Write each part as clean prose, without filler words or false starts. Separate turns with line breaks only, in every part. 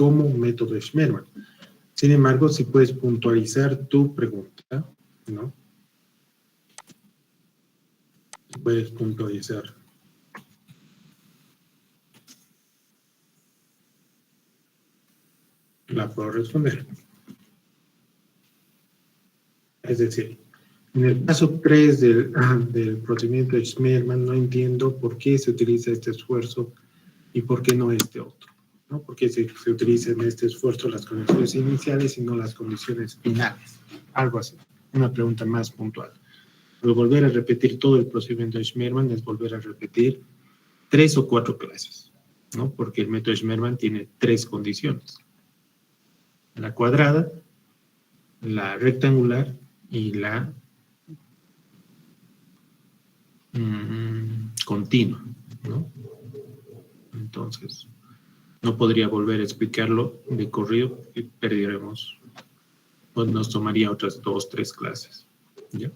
como método Schmermann. Sin embargo, si puedes puntualizar tu pregunta, ¿no? Puedes puntualizar. La puedo responder. Es decir, en el paso 3 del procedimiento de Schmermann no entiendo por qué se utiliza este esfuerzo y por qué no este otro, ¿no? ¿Por qué se utilizan en este esfuerzo las condiciones iniciales y no las condiciones finales? Algo así, una pregunta más puntual. Pero volver a repetir todo el procedimiento de Schmermann es volver a repetir 3 o 4 clases, ¿no? Porque el método Schmermann tiene 3 condiciones. La cuadrada, la rectangular y la continua, ¿no? Entonces, no podría volver a explicarlo de corrido y perderemos, pues nos tomaría otras 2 o 3 clases, ¿ya?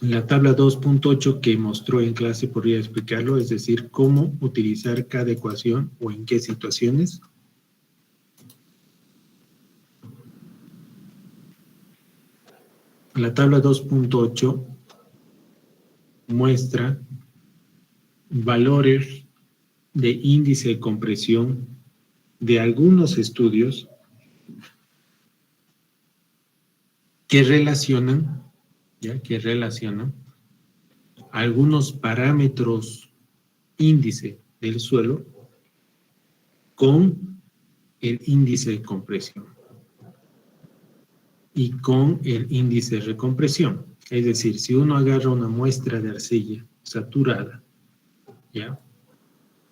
La tabla 2.8 que mostró en clase podría explicarlo, es decir, cómo utilizar cada ecuación o en qué situaciones. La tabla 2.8 muestra valores de índice de compresión de algunos estudios que relacionan algunos parámetros índice del suelo con el índice de compresión y con el índice de recompresión. Es decir, si uno agarra una muestra de arcilla saturada, ¿ya?,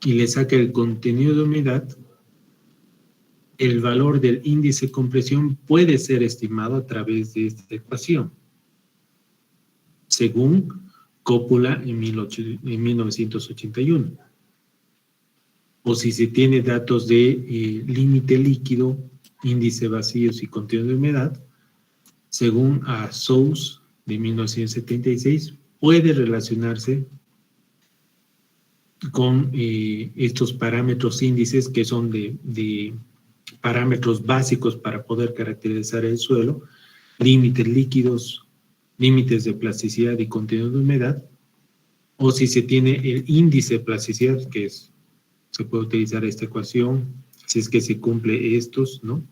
y le saca el contenido de humedad, el valor del índice de compresión puede ser estimado a través de esta ecuación, según Coppola en 1981. O si se tiene datos de límite líquido, índice vacíos y contenido de humedad, según a Sous de 1976, puede relacionarse con estos parámetros índices que son de parámetros básicos para poder caracterizar el suelo, límites líquidos, límites de plasticidad y contenido de humedad, o si se tiene el índice de plasticidad, que es, se puede utilizar esta ecuación, si es que se cumple estos, ¿no?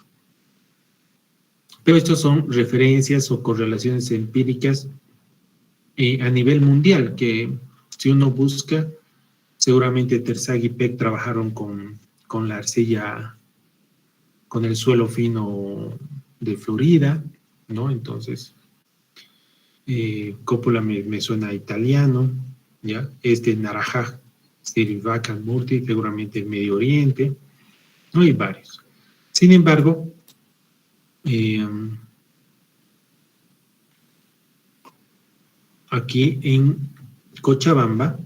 Pero estos son referencias o correlaciones empíricas a nivel mundial, que si uno busca, seguramente Terzaghi y Peck trabajaron con la arcilla, con el suelo fino de Florida, ¿no? Entonces, Coppola me suena italiano, ¿ya? Narajaj, Sirivaca, Murti, seguramente en Medio Oriente, no hay varios. Sin embargo, aquí en Cochabamba,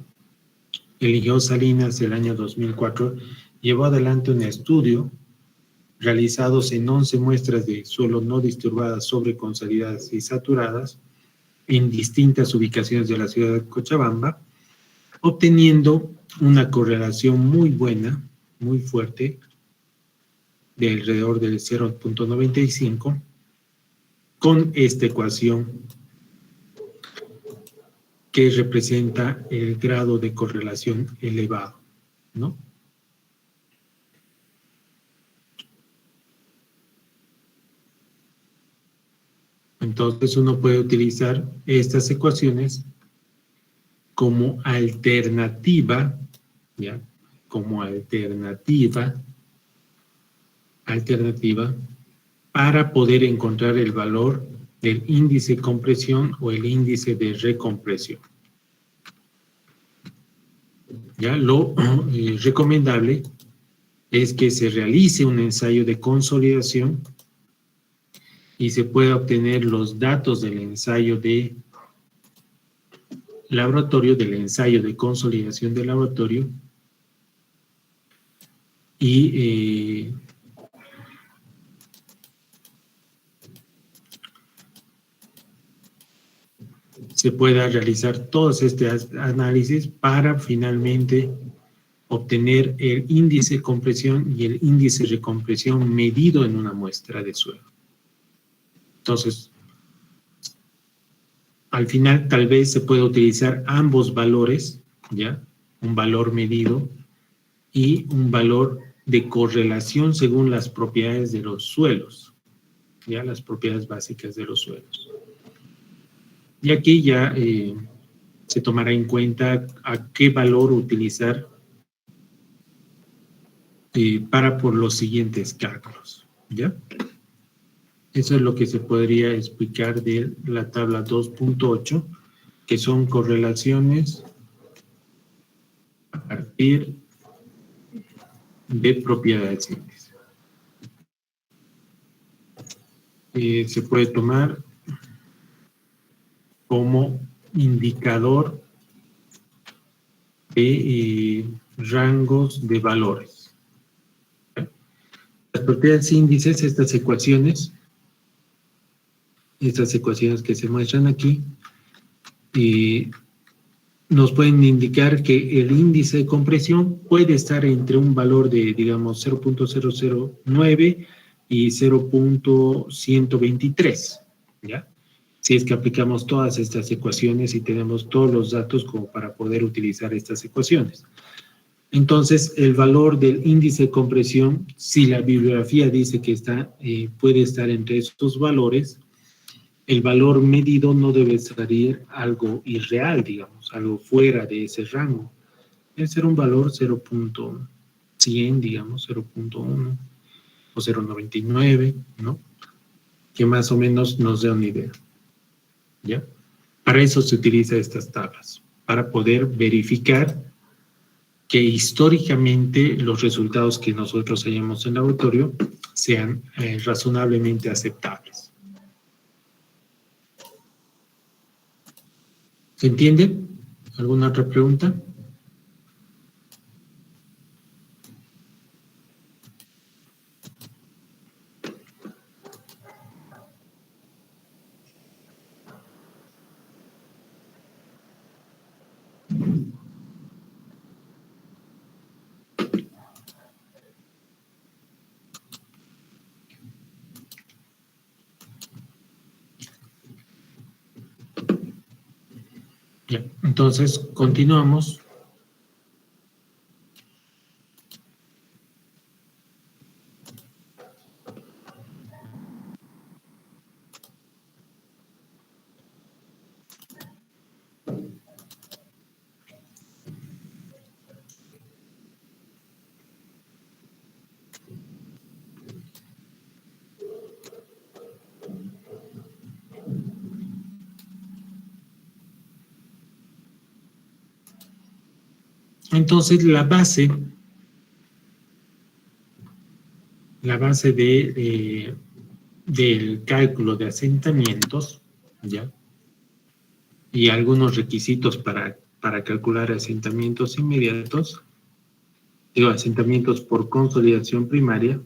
el ingeniero Salinas, el año 2004, llevó adelante un estudio realizado en 11 muestras de suelo no disturbadas, sobreconsolidadas y saturadas en distintas ubicaciones de la ciudad de Cochabamba, obteniendo una correlación muy buena, muy fuerte, de alrededor del 0.95, con esta ecuación que representa el grado de correlación elevado, ¿no? Entonces uno puede utilizar estas ecuaciones como alternativa, ¿ya? Como alternativa para poder encontrar el valor del índice de compresión o el índice de recompresión. Ya, lo recomendable es que se realice un ensayo de consolidación y se pueda obtener los datos del ensayo de laboratorio, del ensayo de consolidación de laboratorio, y se pueda realizar todos estos análisis para finalmente obtener el índice de compresión y el índice de recompresión medido en una muestra de suelo. Entonces, al final tal vez se pueda utilizar ambos valores, ¿ya? Un valor medido y un valor de correlación según las propiedades de los suelos, ¿ya? Las propiedades básicas de los suelos. Y aquí ya se tomará en cuenta a qué valor utilizar para por los siguientes cálculos, ¿ya? Eso es lo que se podría explicar de la tabla 2.8, que son correlaciones a partir de propiedades índice. Se puede tomar como indicador de rangos de valores. Las propiedades índices, estas ecuaciones que se muestran aquí, nos pueden indicar que el índice de compresión puede estar entre un valor de, digamos, 0.009 y 0.123, ¿ya? Si es que aplicamos todas estas ecuaciones y tenemos todos los datos como para poder utilizar estas ecuaciones. Entonces, el valor del índice de compresión, si la bibliografía dice que puede estar entre estos valores, el valor medido no debe salir algo irreal, digamos, algo fuera de ese rango. Debe ser un valor 0.100, digamos, 0.1 o 0.99, ¿no? Que más o menos nos dé una idea, ¿ya? Para eso se utilizan estas tablas, para poder verificar que históricamente los resultados que nosotros hallamos en el laboratorio sean razonablemente aceptables. ¿Se entiende? ¿Alguna otra pregunta? Ya, entonces continuamos. Entonces, la base del cálculo de asentamientos, ¿ya? Y algunos requisitos para calcular asentamientos inmediatos, digo, asentamientos por consolidación primaria,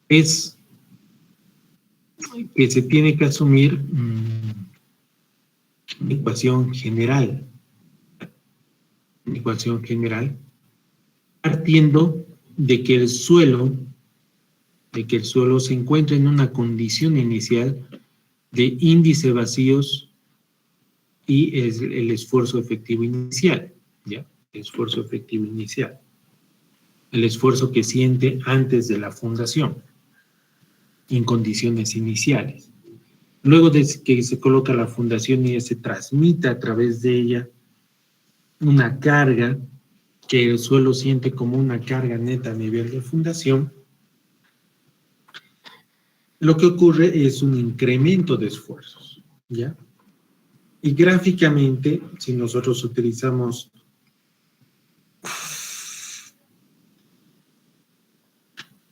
es que se tiene que asumir una ecuación general, partiendo de que el suelo se encuentra en una condición inicial de índice de vacíos y es el esfuerzo efectivo inicial, ¿ya? El esfuerzo efectivo inicial. El esfuerzo que siente antes de la fundación, en condiciones iniciales. Luego de que se coloca la fundación y se transmite a través de ella una carga que el suelo siente como una carga neta a nivel de fundación, lo que ocurre es un incremento de esfuerzos, ¿ya? Y gráficamente, si nosotros utilizamos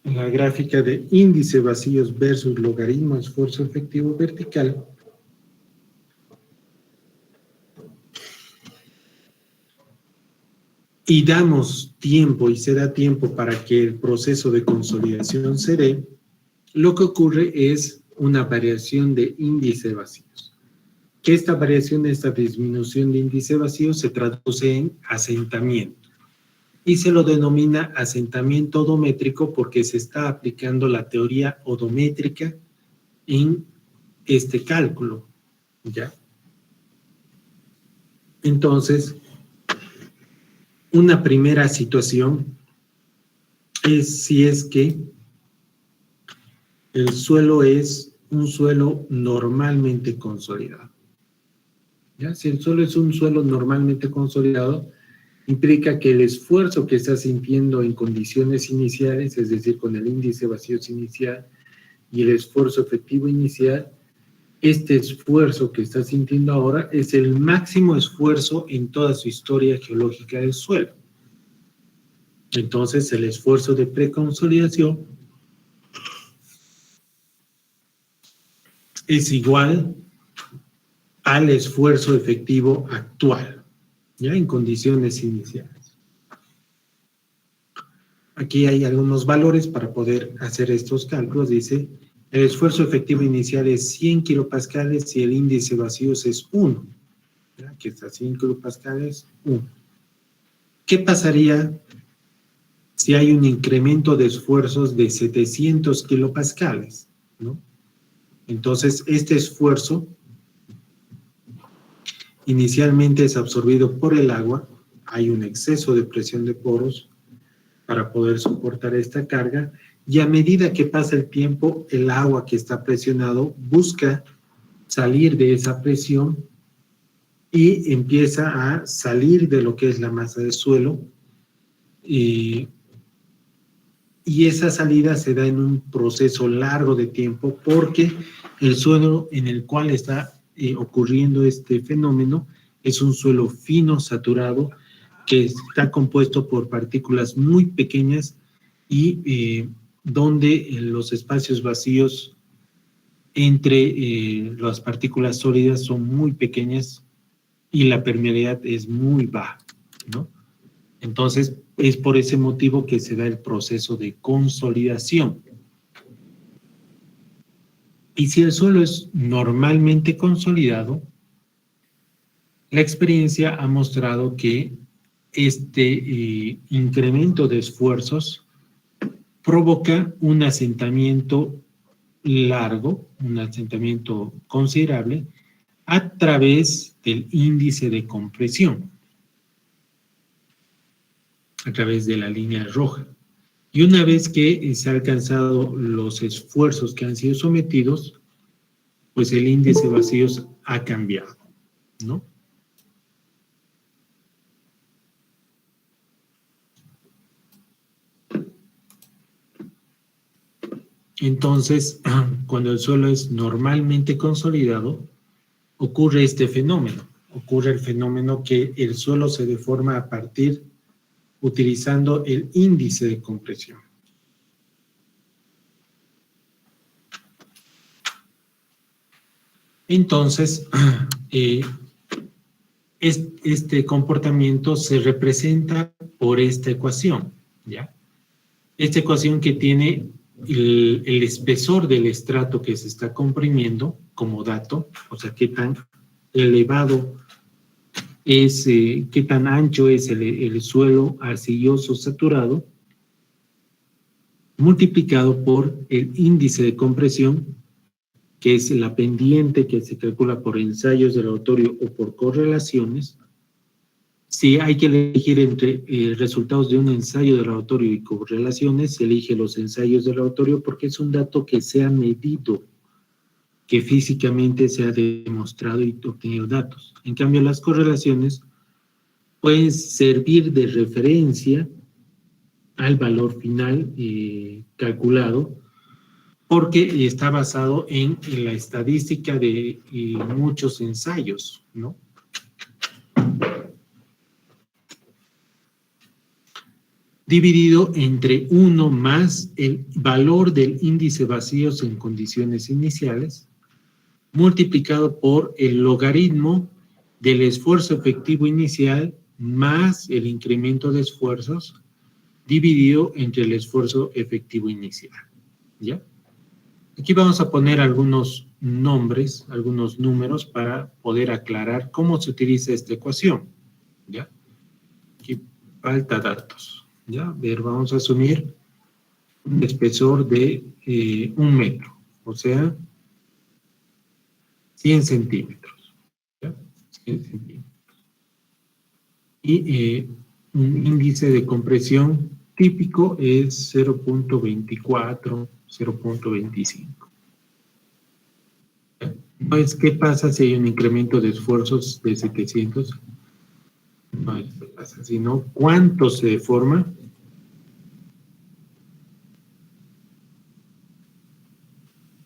la gráfica de índice vacíos versus logaritmo esfuerzo efectivo vertical, y damos tiempo y se da tiempo para que el proceso de consolidación se dé, lo que ocurre es una variación de índice de vacíos. que esta variación, esta disminución de índice vacío se traduce en asentamiento. Y se lo denomina asentamiento odométrico porque se está aplicando la teoría odométrica en este cálculo, ¿ya? Entonces, una primera situación es si es que el suelo es un suelo normalmente consolidado. ¿Ya? Si el suelo es un suelo normalmente consolidado, implica que el esfuerzo que está sintiendo en condiciones iniciales, es decir, con el índice vacíos inicial y el esfuerzo efectivo inicial, este esfuerzo que está sintiendo ahora es el máximo esfuerzo en toda su historia geológica del suelo. Entonces, el esfuerzo de preconsolidación es igual al esfuerzo efectivo actual, ¿ya? En condiciones iniciales. Aquí hay algunos valores para poder hacer estos cálculos. Dice, el esfuerzo efectivo inicial es 100 kilopascales y el índice vacíos es 1. ¿Ya? Aquí está 100 kilopascales, 1. ¿Qué pasaría si hay un incremento de esfuerzos de 700 kilopascales? ¿No? Entonces, este esfuerzo inicialmente es absorbido por el agua, hay un exceso de presión de poros para poder soportar esta carga, y a medida que pasa el tiempo, el agua que está presionado busca salir de esa presión y empieza a salir de lo que es la masa del suelo, y esa salida se da en un proceso largo de tiempo porque el suelo en el cual está ocurriendo este fenómeno es un suelo fino, saturado, que está compuesto por partículas muy pequeñas y donde los espacios vacíos entre las partículas sólidas son muy pequeñas y la permeabilidad es muy baja, ¿no? Entonces, es por ese motivo que se da el proceso de consolidación. Y si el suelo es normalmente consolidado, la experiencia ha mostrado que este incremento de esfuerzos provoca un asentamiento largo, un asentamiento considerable, a través del índice de compresión, a través de la línea roja. Y una vez que se han alcanzado los esfuerzos que han sido sometidos, pues el índice de vacíos ha cambiado, ¿no? Entonces, cuando el suelo es normalmente consolidado, ocurre este fenómeno. Ocurre el fenómeno que el suelo se deforma a partir utilizando el índice de compresión. Entonces, este comportamiento se representa por esta ecuación, ¿ya? Esta ecuación que tiene el espesor del estrato que se está comprimiendo como dato, o sea, qué tan elevado es, qué tan ancho es el suelo arcilloso saturado, multiplicado por el índice de compresión, que es la pendiente que se calcula por ensayos del laboratorio o por correlaciones. Si hay que elegir entre resultados de un ensayo de laboratorio y correlaciones, se elige los ensayos de laboratorio porque es un dato que se ha medido, que físicamente se ha demostrado y obtenido datos. En cambio, las correlaciones pueden servir de referencia al valor final calculado, porque está basado en la estadística de muchos ensayos, ¿no? Dividido entre 1 más el valor del índice vacíos en condiciones iniciales, multiplicado por el logaritmo del esfuerzo efectivo inicial más el incremento de esfuerzos, dividido entre el esfuerzo efectivo inicial, ¿ya? Aquí vamos a poner algunos nombres, algunos números para poder aclarar cómo se utiliza esta ecuación, ¿ya? Aquí falta datos, ¿ya? A ver, vamos a asumir un espesor de 1 metro, o sea, 100 centímetros, ¿ya? 100 centímetros. Y un índice de compresión típico es 0.24, 0.25. Entonces, ¿qué pasa si hay un incremento de esfuerzos de 700? No es qué pasa, sino cuánto se deforma.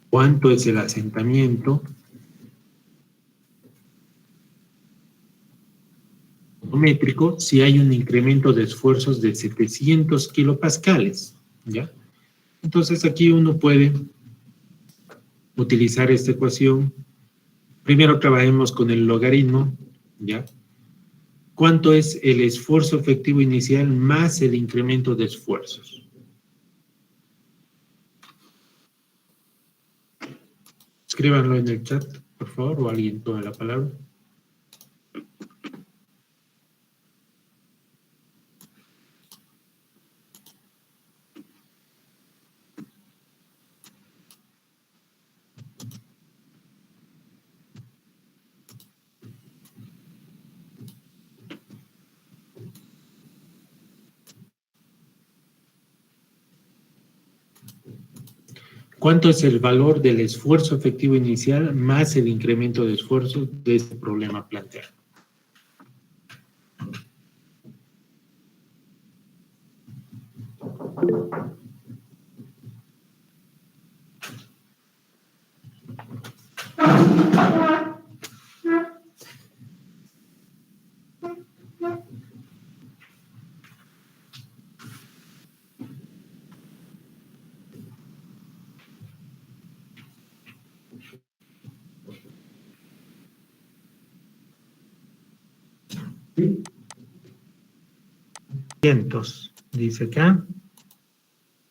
¿Cuánto es el asentamiento métrico si hay un incremento de esfuerzos de 700 kilopascales? ¿Ya? Entonces aquí uno puede utilizar esta ecuación. Primero trabajemos con el logaritmo, ¿ya? ¿Cuánto es el esfuerzo efectivo inicial más el incremento de esfuerzos? Escríbanlo en el chat, por favor, o alguien tome la palabra. ¿Cuánto es el valor del esfuerzo efectivo inicial más el incremento de esfuerzo de este problema planteado? Cientos, dice acá.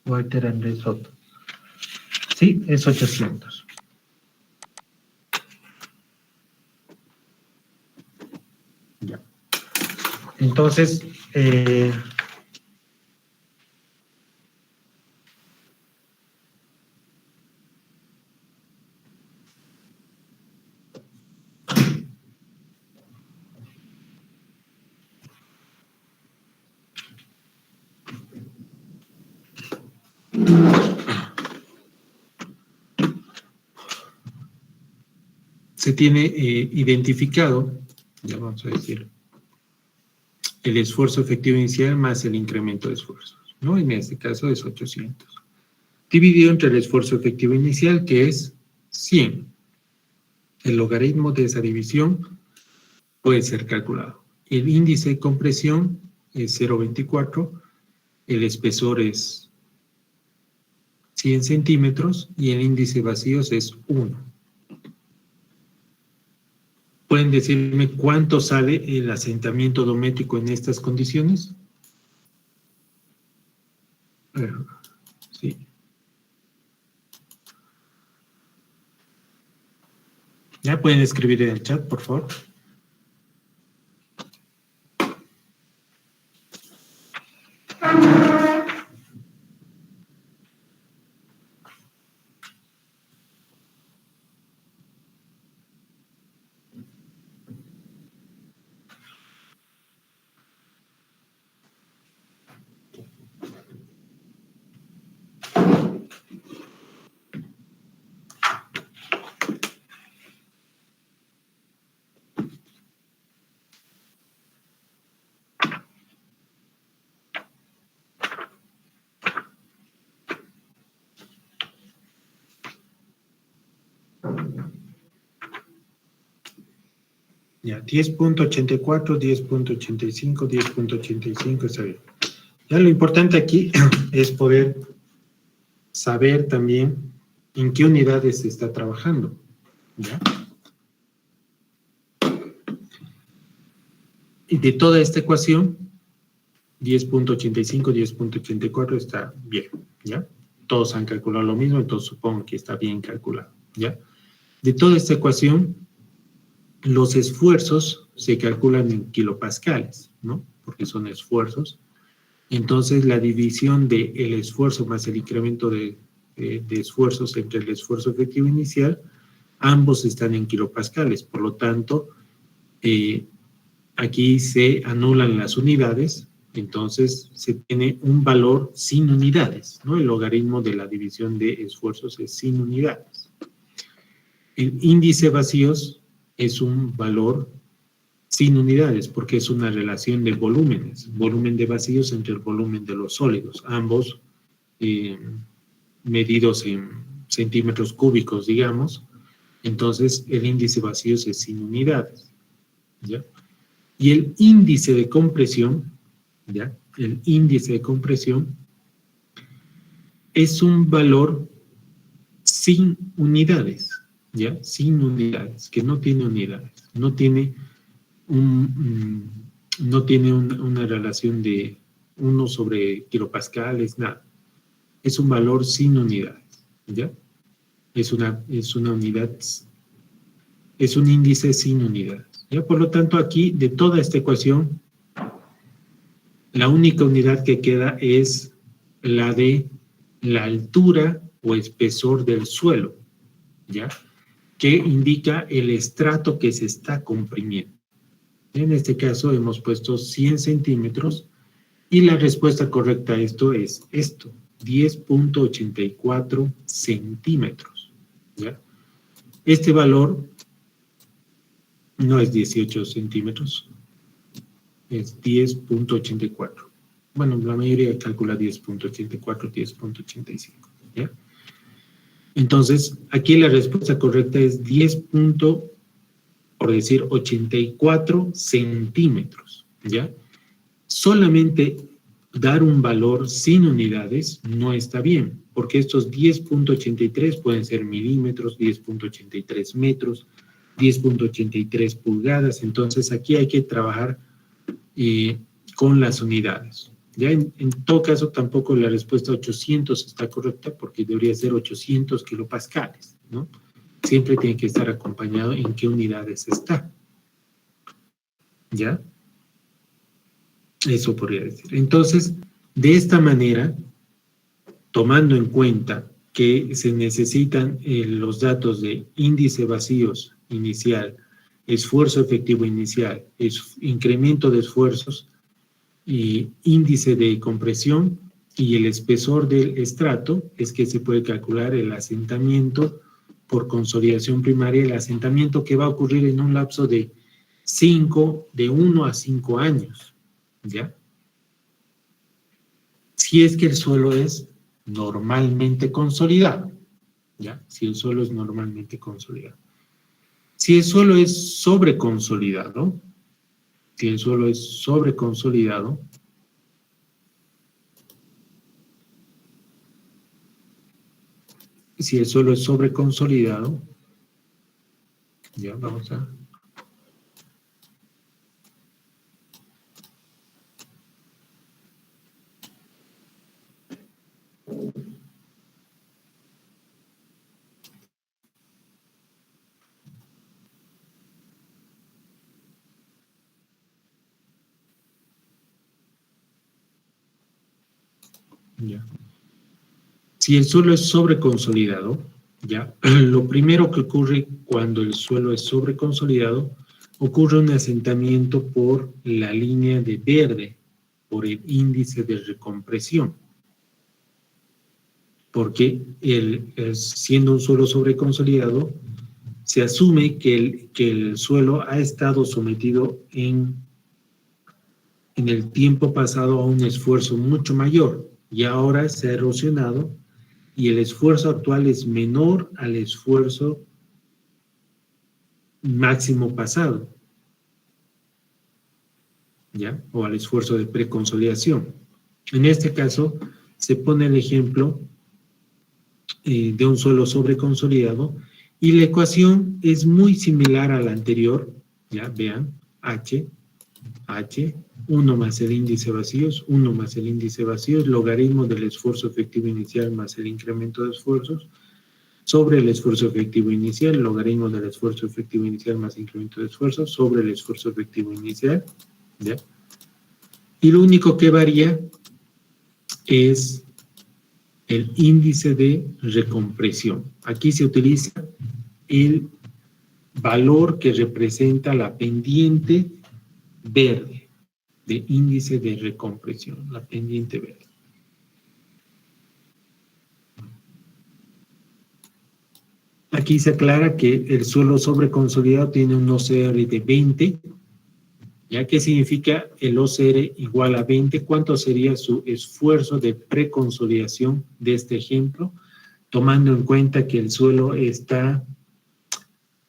Walter Andrés Soto. Sí, es 800. Ya. Entonces, se tiene identificado, ya vamos a decir, el esfuerzo efectivo inicial más el incremento de esfuerzos, ¿no? En este caso es 800. Dividido entre el esfuerzo efectivo inicial, que es 100. El logaritmo de esa división puede ser calculado. El índice de compresión es 0.24, el espesor es 100 centímetros y el índice de vacíos es 1. ¿Pueden decirme cuánto sale el asentamiento dométrico en estas condiciones? Sí. ¿Ya pueden escribir en el chat, por favor? Ya, 10.84, 10.85, 10.85, está bien. Ya lo importante aquí es poder saber también en qué unidades se está trabajando, ¿ya? Y de toda esta ecuación, 10.85, 10.84 está bien, ¿ya? todos han calculado lo mismo, entonces supongo que está bien calculado, ¿ya? De toda esta ecuación, los esfuerzos se calculan en kilopascales, ¿no? Porque son esfuerzos. Entonces, la división del esfuerzo más el incremento de esfuerzos entre el esfuerzo efectivo inicial, ambos están en kilopascales. Por lo tanto, aquí se anulan las unidades, entonces se tiene un valor sin unidades, ¿no? El logaritmo de la división de esfuerzos es sin unidades. El índice vacíos es un valor sin unidades, porque es una relación de volúmenes, volumen de vacíos entre el volumen de los sólidos, ambos medidos en centímetros cúbicos, digamos. Entonces, el índice vacíos es sin unidades, ¿ya? Y el índice de compresión, ¿ya? El índice de compresión es un valor sin unidades, ¿ya? Sin unidades, que no tiene unidades, no tiene una relación de 1 sobre kilopascales, nada. Es un valor sin unidades, ¿ya? Es una unidad, es un índice sin unidades, ¿ya? Por lo tanto, aquí, de toda esta ecuación, la única unidad que queda es la de la altura o espesor del suelo, ¿ya? Que indica el estrato que se está comprimiendo. En este caso hemos puesto 100 centímetros y la respuesta correcta a esto es esto, 10.84 centímetros, ¿ya? Este valor no es 18 centímetros, es 10.84. Bueno, la mayoría calcula 10.84, 10.85, ¿ya? Entonces, aquí la respuesta correcta es 84 centímetros, ¿ya? Solamente dar un valor sin unidades no está bien, porque estos 10.83 pueden ser milímetros, 10.83 metros, 10.83 pulgadas, entonces aquí hay que trabajar con las unidades. Ya en todo caso tampoco la respuesta 800 está correcta porque debería ser 800 kilopascales, ¿no? Siempre tiene que estar acompañado en qué unidades está. ¿Ya? Eso podría decir. Entonces, de esta manera, tomando en cuenta que se necesitan los datos de índice vacíos inicial, esfuerzo efectivo inicial, incremento de esfuerzos, y índice de compresión y el espesor del estrato, es que se puede calcular el asentamiento por consolidación primaria, el asentamiento que va a ocurrir en un lapso de 1 a 5 años, ¿ya? Si es que el suelo es normalmente consolidado, ¿ya? Si el suelo es normalmente consolidado. Si el suelo es sobreconsolidado, si el suelo es sobreconsolidado, ya vamos a... Ya. Si el suelo es sobreconsolidado, ya, lo primero que ocurre cuando el suelo es sobreconsolidado, ocurre un asentamiento por la línea de verde, por el índice de recompresión. Porque siendo un suelo sobreconsolidado, se asume que el suelo ha estado sometido en el tiempo pasado a un esfuerzo mucho mayor y ahora se ha erosionado y el esfuerzo actual es menor al esfuerzo máximo pasado, ¿ya? O al esfuerzo de preconsolidación. En este caso, se pone el ejemplo de un suelo sobreconsolidado y la ecuación es muy similar a la anterior, ya vean, H, 1 más el índice vacíos, 1 más el índice vacíos, logaritmo del esfuerzo efectivo inicial más el incremento de esfuerzos, sobre el esfuerzo efectivo inicial, logaritmo del esfuerzo efectivo inicial más incremento de esfuerzo, sobre el esfuerzo efectivo inicial, ¿ya? Y lo único que varía es el índice de recompresión. Aquí se utiliza el valor que representa la pendiente verde de índice de recompresión, la pendiente verde. Aquí se aclara que el suelo sobreconsolidado tiene un OCR de 20, ¿ya? ¿Qué significa el OCR igual a 20? ¿Cuánto sería su esfuerzo de preconsolidación de este ejemplo? Tomando en cuenta que el suelo está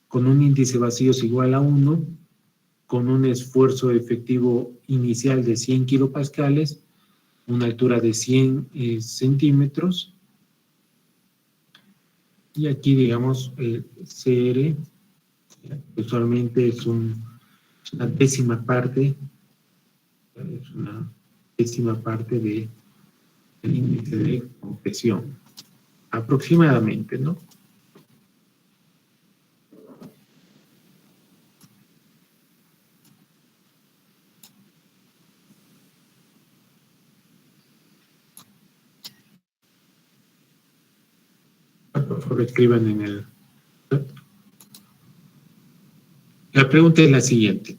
con un índice vacíos igual a 1, con un esfuerzo efectivo inicial de 100 kilopascales, una altura de 100 centímetros, y aquí digamos el CR, usualmente es una décima parte, del índice de compresión, aproximadamente, ¿no? Por favor, escriban en el... La pregunta es la siguiente.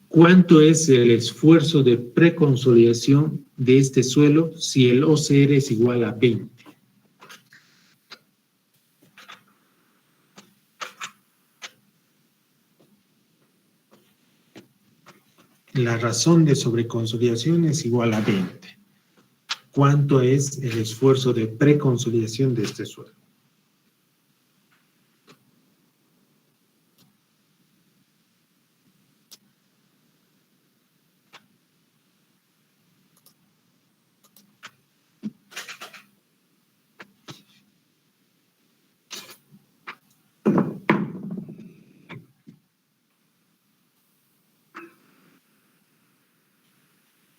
¿Cuánto es el esfuerzo de preconsolidación de este suelo si el OCR es igual a 20? La razón de sobreconsolidación es igual a 20. ¿Cuánto es el esfuerzo de preconsolidación de este suelo?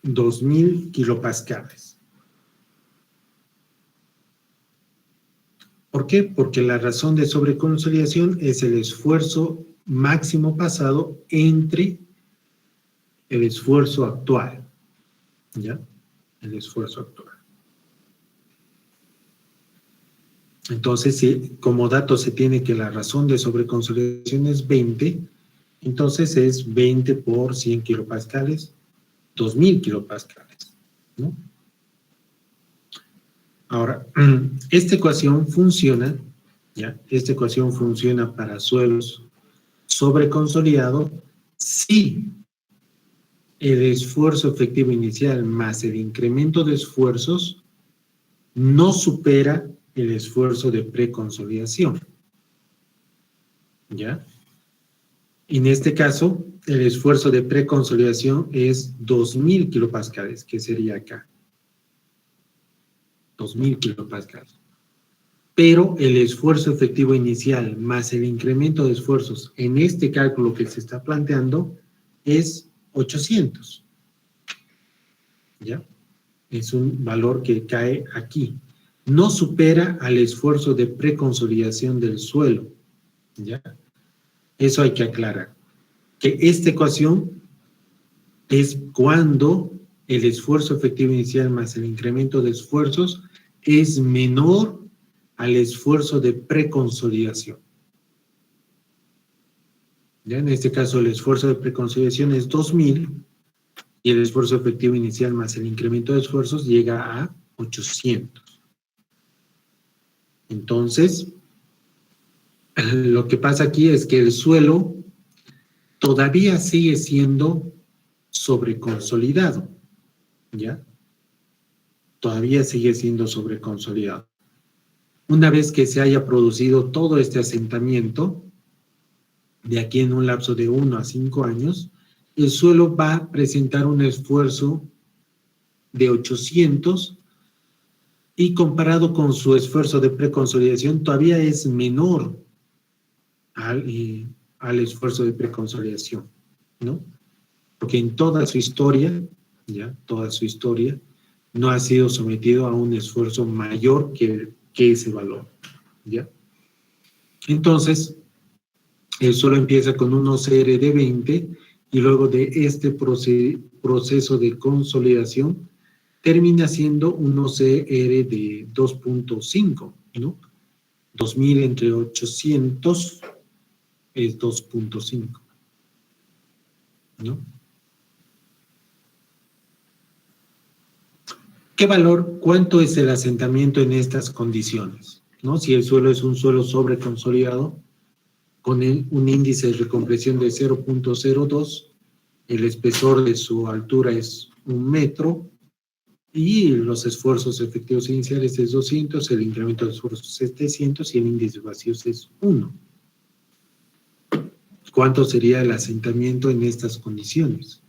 $2,000 kilopascales. ¿Por qué? Porque la razón de sobreconsolidación es el esfuerzo máximo pasado entre el esfuerzo actual, ¿ya? El esfuerzo actual. Entonces, si como dato se tiene que la razón de sobreconsolidación es 20, entonces es 20 por 100 kilopascales, 2,000 kilopascales, ¿no? Ahora, esta ecuación funciona, ¿ya? Esta ecuación funciona para suelos sobreconsolidados si el esfuerzo efectivo inicial más el incremento de esfuerzos no supera el esfuerzo de preconsolidación, ¿ya? En este caso, el esfuerzo de preconsolidación es 2,000 kilopascales, que sería acá. 2,000 kilopascales. Pero el esfuerzo efectivo inicial más el incremento de esfuerzos en este cálculo que se está planteando es 800. ¿Ya? Es un valor que cae aquí. No supera al esfuerzo de preconsolidación del suelo. ¿Ya? Eso hay que aclarar. Que esta ecuación es cuando el esfuerzo efectivo inicial más el incremento de esfuerzos es menor al esfuerzo de preconsolidación. Ya en este caso el esfuerzo de preconsolidación es 2,000 y el esfuerzo efectivo inicial más el incremento de esfuerzos llega a 800. Entonces, lo que pasa aquí es que el suelo todavía sigue siendo sobreconsolidado, ¿ya? Todavía sigue siendo sobreconsolidado. Una vez que se haya producido todo este asentamiento, de aquí en un lapso de 1 a 5 años, el suelo va a presentar un esfuerzo de 800 y comparado con su esfuerzo de preconsolidación todavía es menor al esfuerzo de preconsolidación, ¿no? porque en toda su historia, ¿ya? Toda su historia, no ha sido sometido a un esfuerzo mayor que ese valor, ¿ya? Entonces, el suelo empieza con un OCR de 20 y luego de este proceso de consolidación termina siendo un OCR de 2.5, ¿no? 2000 entre 800 es 2.5, ¿no? ¿Qué valor, cuánto es el asentamiento en estas condiciones? ¿No? Si el suelo es un suelo sobreconsolidado, con un índice de recompresión de 0.02, el espesor de su altura es 1 metro, y los esfuerzos efectivos iniciales es 200, el incremento de esfuerzos es 700 y el índice de vacíos es 1. ¿Cuánto sería el asentamiento en estas condiciones?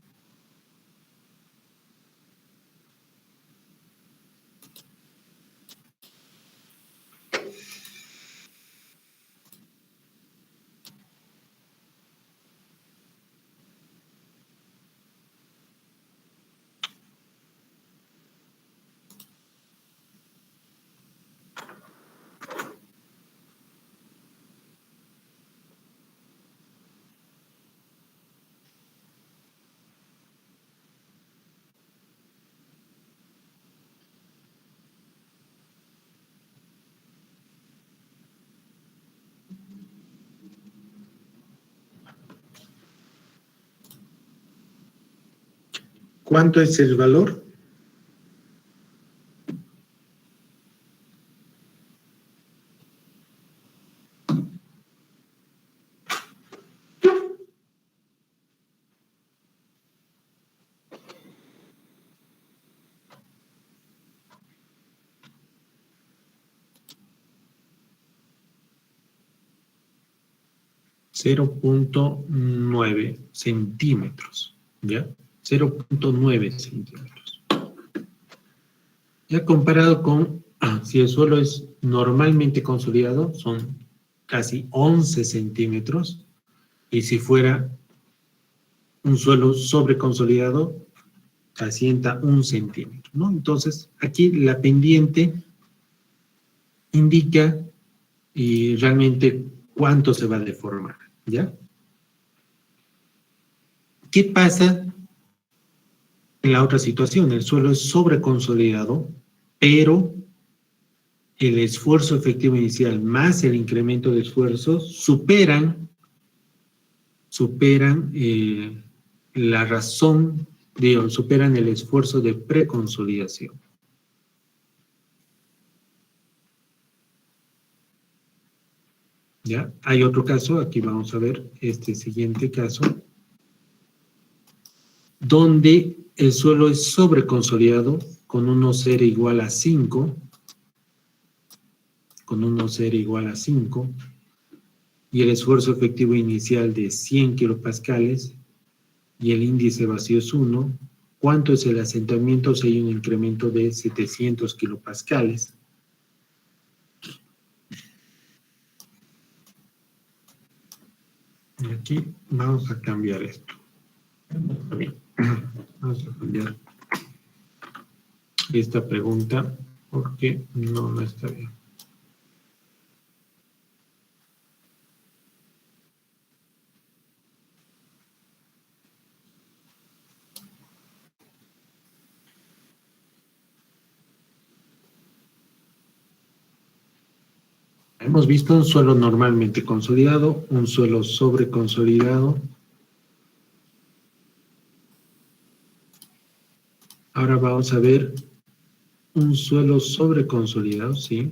¿Cuánto es el valor? .9 centímetros, ¿ya? 0.9 centímetros. Ya comparado con, si el suelo es normalmente consolidado, son casi 11 centímetros, y si fuera un suelo sobreconsolidado, asienta 1 centímetro, ¿no? Entonces, aquí la pendiente indica realmente cuánto se va a deformar, ¿ya? ¿Qué pasa en la otra situación? El suelo es sobreconsolidado, pero el esfuerzo efectivo inicial más el incremento de esfuerzo superan la razón, superan el esfuerzo de preconsolidación. ¿Ya? Hay otro caso, aquí vamos a ver este siguiente caso, donde el suelo es sobreconsolidado con un OCR igual a 5, y el esfuerzo efectivo inicial de 100 kilopascales, y el índice vacío es 1. ¿Cuánto es el asentamiento si hay un incremento de 700 kilopascales? Y aquí vamos a cambiar esto. Vamos a cambiar esta pregunta porque no está bien. Hemos visto un suelo normalmente consolidado, un suelo sobreconsolidado. Ahora vamos a ver un suelo sobreconsolidado, ¿sí?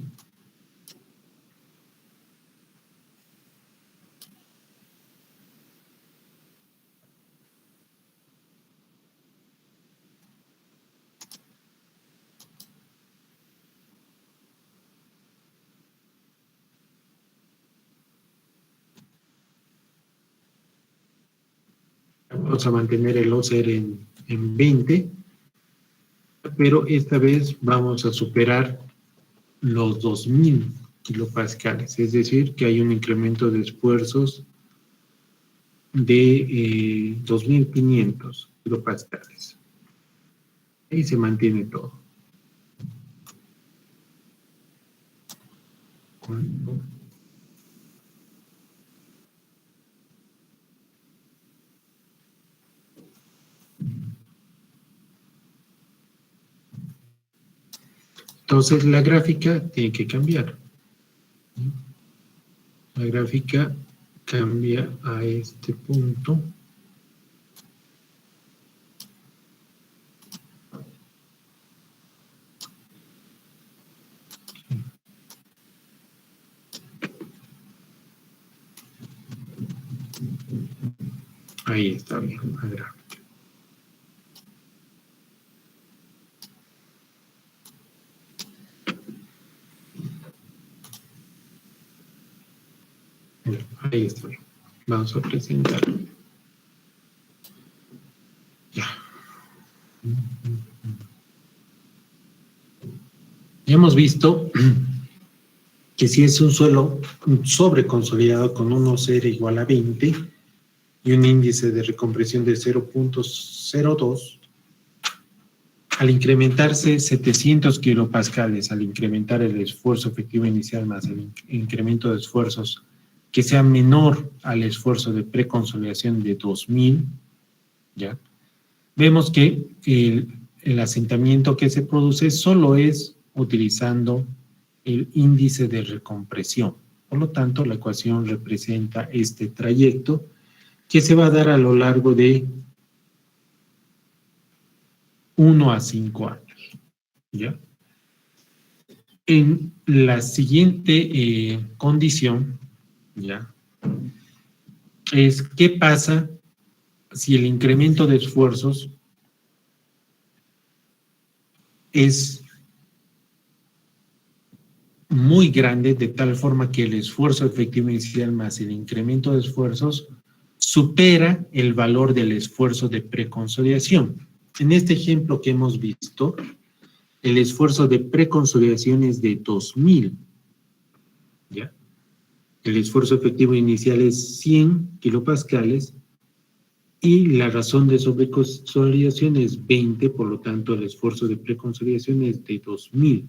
Vamos a mantener el OCR en 20, pero esta vez vamos a superar los 2000 kilopascales, es decir, que hay un incremento de esfuerzos de 2.500 kilopascales. Ahí se mantiene todo. Entonces la gráfica tiene que cambiar. La gráfica cambia a este punto. Ahí está bien la gráfica. Ahí está bien. Vamos a presentar. Ya. Ya hemos visto que si es un suelo sobreconsolidado con un OCR igual a 20 y un índice de recompresión de 0.02, al incrementarse 700 kilopascales, al incrementar el esfuerzo efectivo inicial más el incremento de esfuerzos que sea menor al esfuerzo de preconsolidación de 2000, ¿ya? Vemos que el asentamiento que se produce solo es utilizando el índice de recompresión. Por lo tanto, la ecuación representa este trayecto que se va a dar a lo largo de 1 a 5 años. ¿Ya? En la siguiente condición, ¿ya?, es qué pasa si el incremento de esfuerzos es muy grande, de tal forma que el esfuerzo efectivo inicial más el incremento de esfuerzos supera el valor del esfuerzo de preconsolidación. En este ejemplo que hemos visto, el esfuerzo de preconsolidación es de 2000, ¿ya? El esfuerzo efectivo inicial es 100 kilopascales y la razón de sobreconsolidación es 20, por lo tanto el esfuerzo de preconsolidación es de 2000.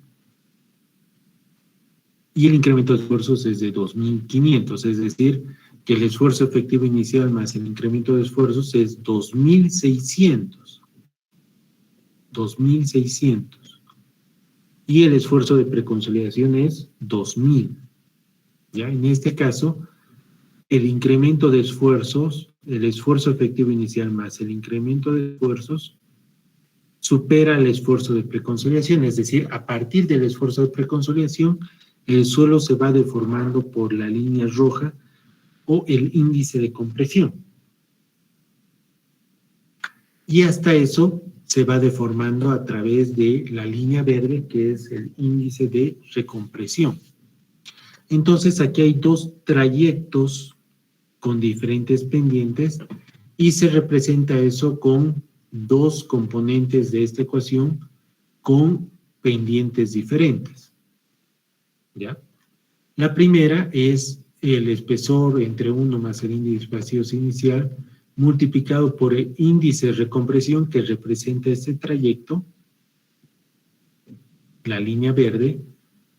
Y el incremento de esfuerzos es de 2.500, es decir, que el esfuerzo efectivo inicial más el incremento de esfuerzos es 2.600. 2.600. Y el esfuerzo de preconsolidación es 2.000. ¿Ya? En este caso, el incremento de esfuerzos, el esfuerzo efectivo inicial más el incremento de esfuerzos, supera el esfuerzo de preconsolidación, es decir, a partir del esfuerzo de preconsolidación, el suelo se va deformando por la línea roja o el índice de compresión. Y hasta eso se va deformando a través de la línea verde, que es el índice de recompresión. Entonces, aquí hay dos trayectos con diferentes pendientes y se representa eso con dos componentes de esta ecuación con pendientes diferentes. ¿Ya? La primera es el espesor entre 1 más el índice vacíos inicial multiplicado por el índice de recompresión que representa este trayecto, la línea verde,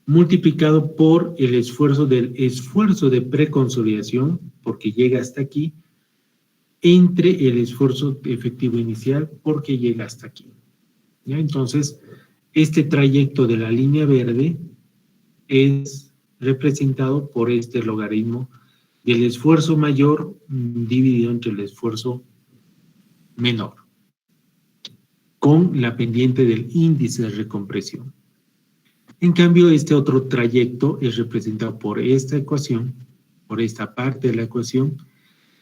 multiplicado por el esfuerzo del esfuerzo de preconsolidación, porque llega hasta aquí, entre el esfuerzo efectivo inicial, porque llega hasta aquí. ¿Ya? Entonces, este trayecto de la línea verde es representado por este logaritmo del esfuerzo mayor dividido entre el esfuerzo menor, con la pendiente del índice de recompresión. En cambio, este otro trayecto es representado por esta ecuación, por esta parte de la ecuación,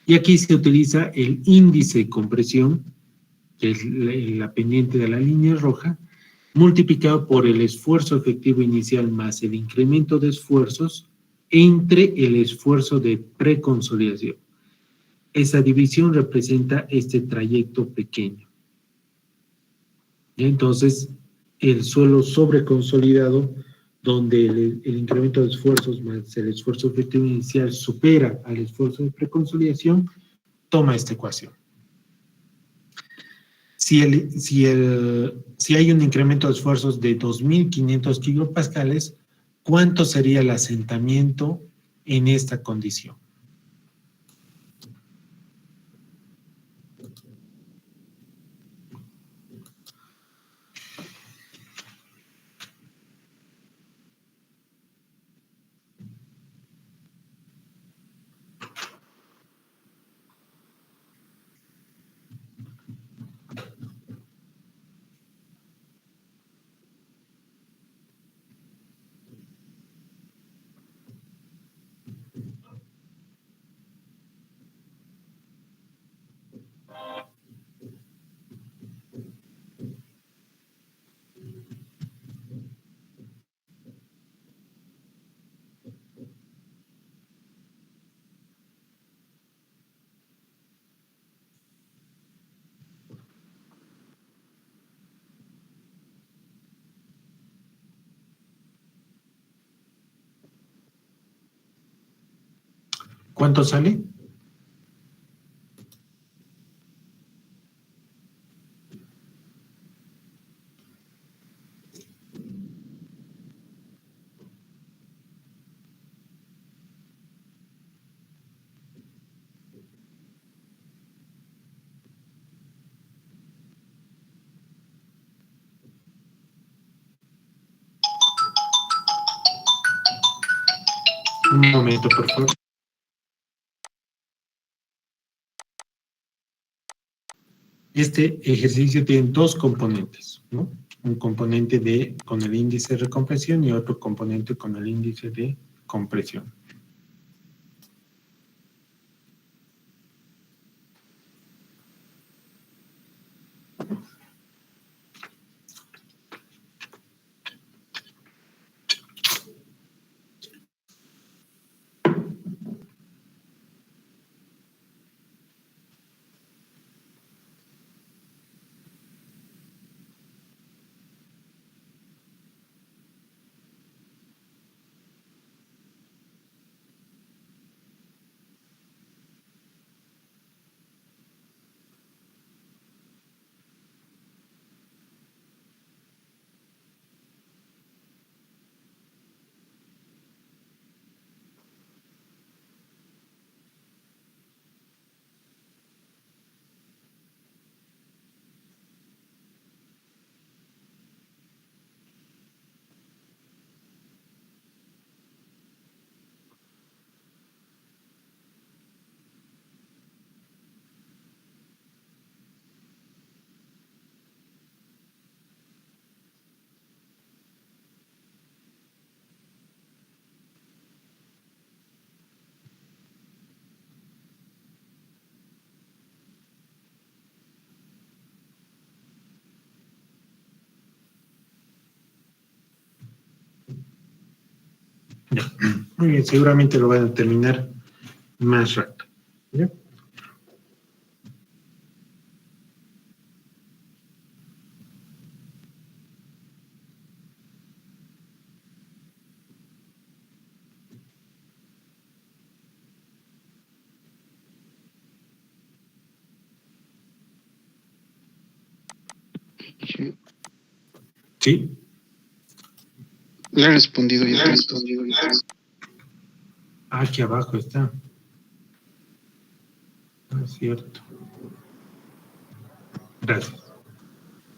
y aquí se utiliza el índice de compresión, que es la pendiente de la línea roja, multiplicado por el esfuerzo efectivo inicial más el incremento de esfuerzos entre el esfuerzo de preconsolidación. Esa división representa este trayecto pequeño. Y entonces, el suelo sobreconsolidado, donde el incremento de esfuerzos más el esfuerzo efectivo inicial supera al esfuerzo de preconsolidación, toma esta ecuación. Si hay un incremento de esfuerzos de 2.500 kilopascales, ¿cuánto sería el asentamiento en esta condición? ¿Cuánto sale? Un momento, por favor. Este ejercicio tiene dos componentes, ¿no? Un componente con el índice de recompresión y otro componente con el índice de compresión. Ya. Muy bien, seguramente lo van a terminar más rápido. ¿Ya? ¿Sí?
Le he respondido ya.
Aquí abajo está. No es cierto. Gracias.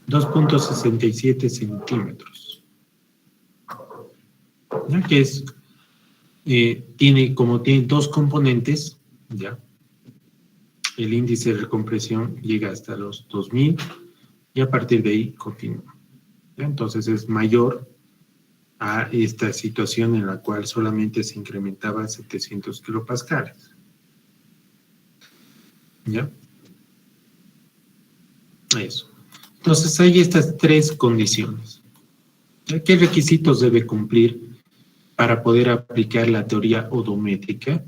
2.67 centímetros. ¿Ya? Que es, tiene dos componentes, ¿ya? El índice de recompresión llega hasta los 2000 y a partir de ahí continúa. ¿Ya? Entonces es mayor a esta situación en la cual solamente se incrementaba 700 kilopascales. ¿Ya? Eso. Entonces hay estas tres condiciones. ¿Ya? ¿Qué requisitos debe cumplir para poder aplicar la teoría odométrica?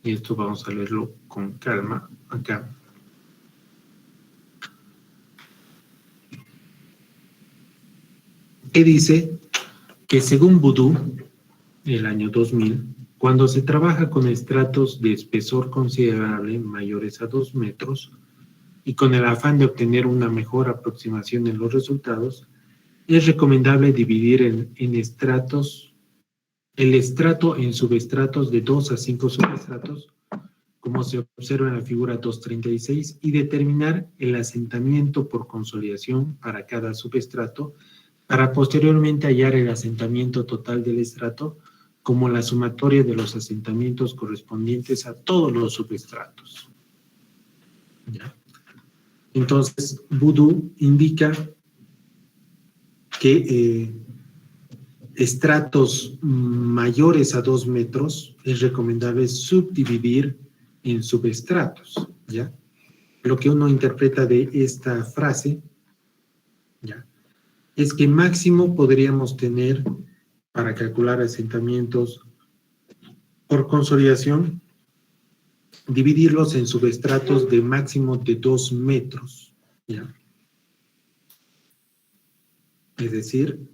Y esto vamos a leerlo con calma acá. Que dice que según Boudou, el año 2000, Cuando se trabaja con estratos de espesor considerable, mayores a 2 metros, y con el afán de obtener una mejor aproximación en los resultados, es recomendable dividir en estratos, el estrato en subestratos de 2 a 5 subestratos, como se observa en la figura 236, y determinar el asentamiento por consolidación para cada subestrato, para posteriormente hallar el asentamiento total del estrato como la sumatoria de los asentamientos correspondientes a todos los subestratos. ¿Ya? Entonces, Voodoo indica que estratos mayores a 2 metros es recomendable subdividir en subestratos, ¿ya? Lo que uno interpreta de esta frase, ¿ya?, es que máximo podríamos tener, para calcular asentamientos por consolidación, dividirlos en subestratos de máximo de 2 metros, ¿ya? Es decir,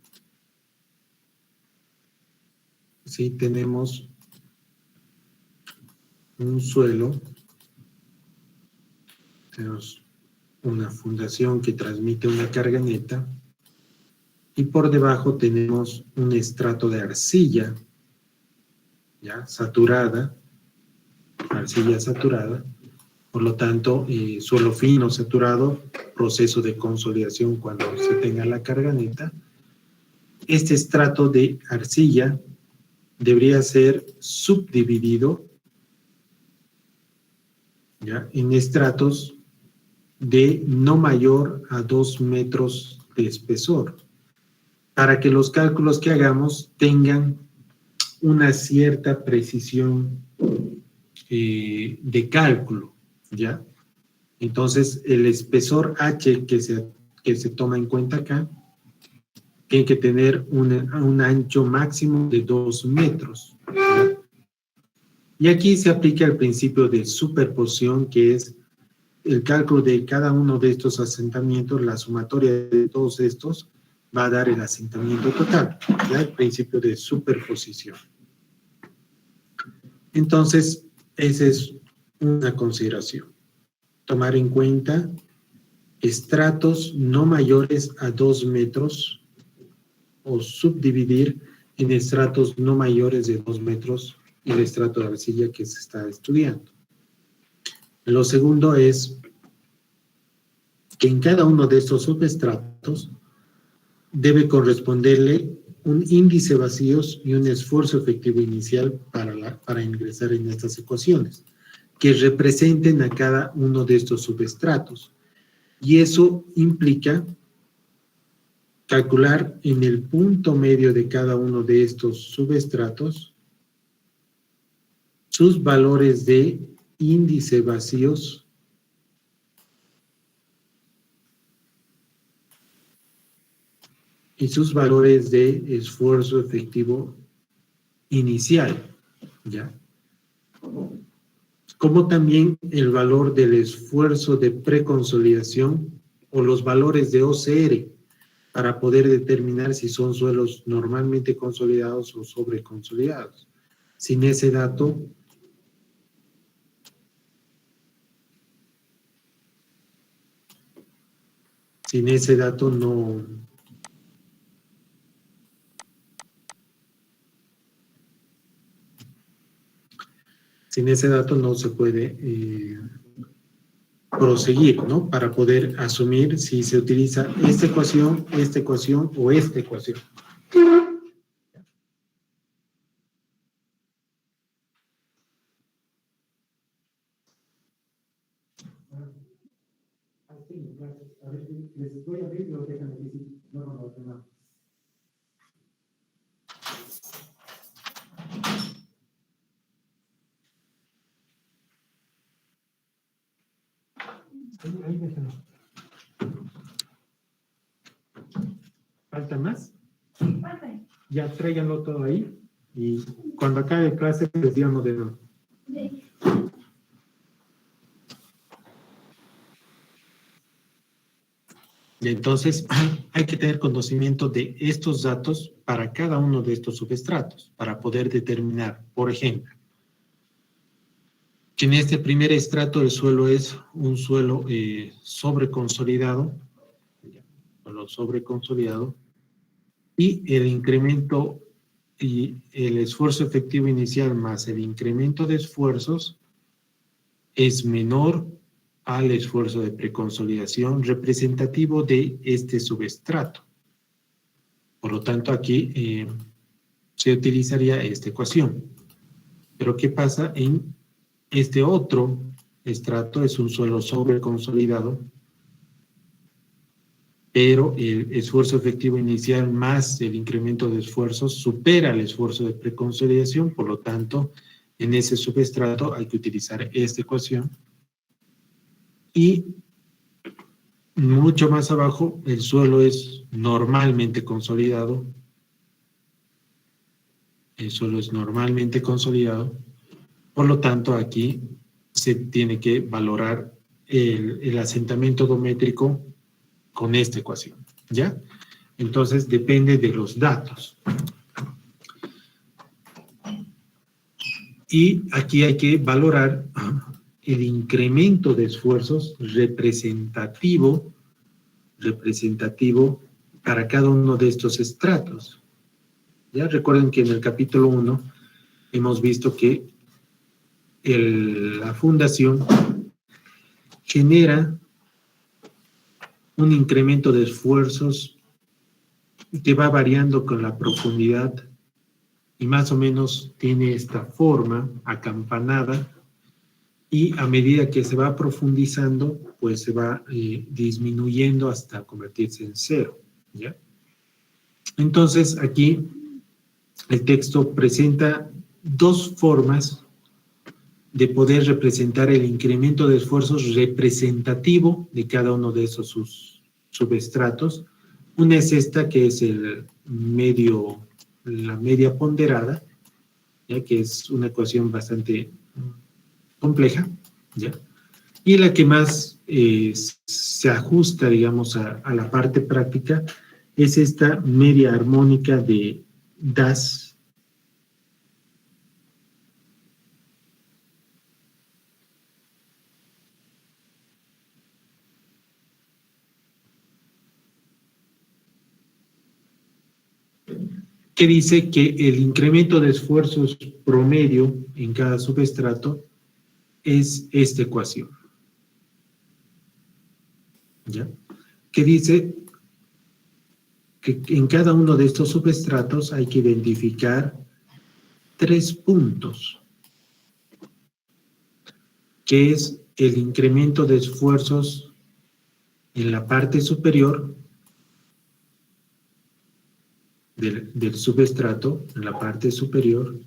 si tenemos un suelo, tenemos una fundación que transmite una carga neta, y por debajo tenemos un estrato de arcilla, ya saturada, arcilla saturada, por lo tanto, suelo fino saturado, proceso de consolidación cuando se tenga la carga neta. Este estrato de arcilla debería ser subdividido, ¿ya?, en estratos de no mayor a 2 metros de espesor, para que los cálculos que hagamos tengan una cierta precisión de cálculo, ¿ya? Entonces, el espesor H que se toma en cuenta acá tiene que tener un ancho máximo de 2 metros, ¿ya? Y aquí se aplica el principio de superposición, que es el cálculo de cada uno de estos asentamientos, la sumatoria de todos estos va a dar el asentamiento total, ¿ya? El principio de superposición. Entonces, esa es una consideración. Tomar en cuenta estratos no mayores a 2 metros o subdividir en estratos no mayores de 2 metros el estrato de arcilla que se está estudiando. Lo segundo es que en cada uno de estos subestratos debe corresponderle un índice vacíos y un esfuerzo efectivo inicial para ingresar en estas ecuaciones, que representen a cada uno de estos subestratos. Y eso implica calcular en el punto medio de cada uno de estos subestratos sus valores de índice vacíos y sus valores de esfuerzo efectivo inicial, ¿ya? Como también el valor del esfuerzo de preconsolidación o los valores de OCR para poder determinar si son suelos normalmente consolidados o sobreconsolidados. Sin ese dato, no se puede proseguir, ¿no? Para poder asumir si se utiliza esta ecuación o esta ecuación. Les voy a abrir, pero déjame decir, no. Ahí déjalo. ¿Falta más?
Falta.
Ya tráiganlo todo ahí y cuando acabe clase les digamos de nuevo.
Sí.
Y entonces hay que tener conocimiento de estos datos para cada uno de estos subestratos, para poder determinar, por ejemplo, que en este primer estrato el suelo es un suelo sobreconsolidado, y el incremento y el esfuerzo efectivo inicial más el incremento de esfuerzos es menor al esfuerzo de preconsolidación representativo de este subestrato. Por lo tanto, aquí se utilizaría esta ecuación. Pero ¿qué pasa en este otro estrato? Es un suelo sobreconsolidado, pero el esfuerzo efectivo inicial más el incremento de esfuerzos supera el esfuerzo de preconsolidación. Por lo tanto, en ese subestrato hay que utilizar esta ecuación. Y mucho más abajo, el suelo es normalmente consolidado. El suelo es normalmente consolidado. Por lo tanto, aquí se tiene que valorar el asentamiento odométrico con esta ecuación, ¿ya? Entonces, depende de los datos. Y aquí hay que valorar el incremento de esfuerzos representativo para cada uno de estos estratos. Ya recuerden que en el capítulo 1 hemos visto que la fundación genera un incremento de esfuerzos que va variando con la profundidad y más o menos tiene esta forma acampanada, y a medida que se va profundizando, pues se va disminuyendo hasta convertirse en cero, ¿ya? Entonces, aquí el texto presenta dos formas de poder representar el incremento de esfuerzos representativo de cada uno de esos subestratos. Una es esta, que es la media ponderada, ¿ya? Que es una ecuación bastante compleja, ¿ya? Y la que más se ajusta, digamos, a la parte práctica es esta media armónica de Das. Que dice que el incremento de esfuerzos promedio en cada subestrato es esta ecuación, ¿ya? Que dice que en cada uno de estos subestratos hay que identificar 3 puntos, que es el incremento de esfuerzos en la parte superior del subestrato, en la parte superior,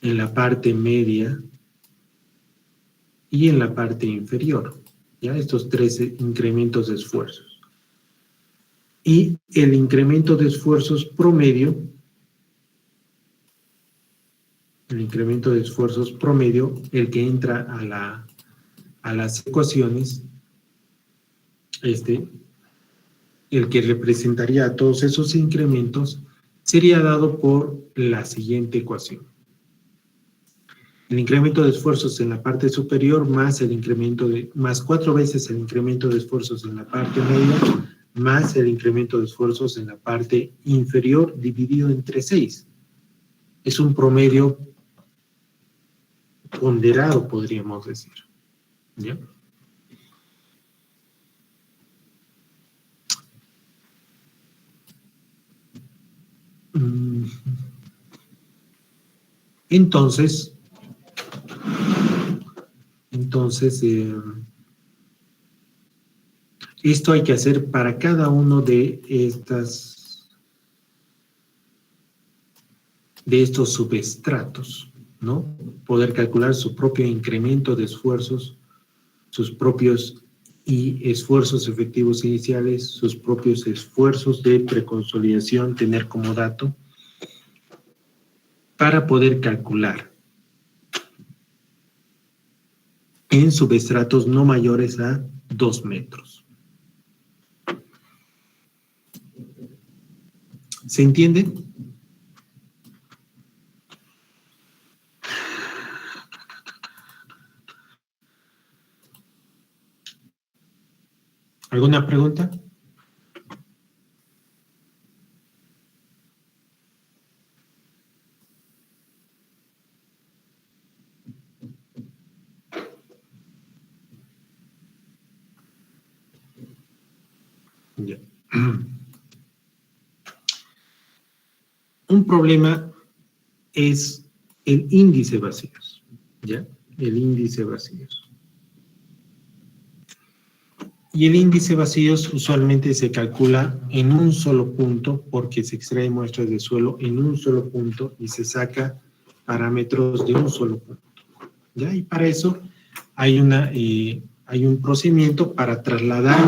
en la parte media y en la parte inferior, ¿ya? Estos 3 incrementos de esfuerzos. Y el incremento de esfuerzos promedio, el que entra a las ecuaciones, el que representaría a todos esos incrementos, sería dado por la siguiente ecuación. El incremento de esfuerzos en la parte superior más 4 veces el incremento de esfuerzos en la parte media más el incremento de esfuerzos en la parte inferior dividido entre 6. Es un promedio ponderado, podríamos decir, ¿ya? Entonces, esto hay que hacer para cada uno de estos subestratos, ¿no? Poder calcular su propio incremento de esfuerzos, sus propios esfuerzos efectivos iniciales, sus propios esfuerzos de preconsolidación, tener como dato, para poder calcular en subestratos no mayores a 2 metros. ¿Se entiende? ¿Alguna pregunta? Ya. Un problema es el índice vacíos, ¿ya? El índice vacíos. Y el índice vacíos usualmente se calcula en un solo punto porque se extrae muestras de suelo en un solo punto y se saca parámetros de un solo punto, ¿ya? Y para eso hay un procedimiento para trasladar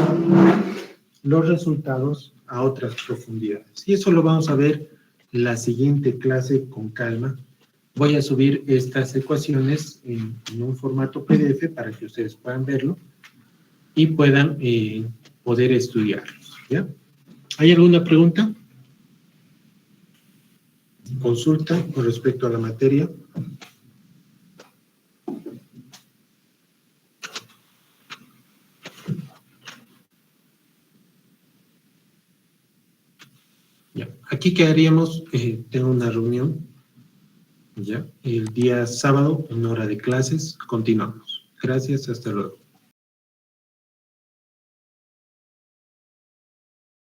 los resultados a otras profundidades. Y eso lo vamos a ver en la siguiente clase con calma. Voy a subir estas ecuaciones en un formato PDF para que ustedes puedan verlo y puedan poder estudiarlos, ¿ya? ¿Hay alguna pregunta? ¿Consulta con respecto a la materia? Ya. Aquí quedaríamos, tengo una reunión, ya, el día sábado en hora de clases. Continuamos. Gracias, hasta luego.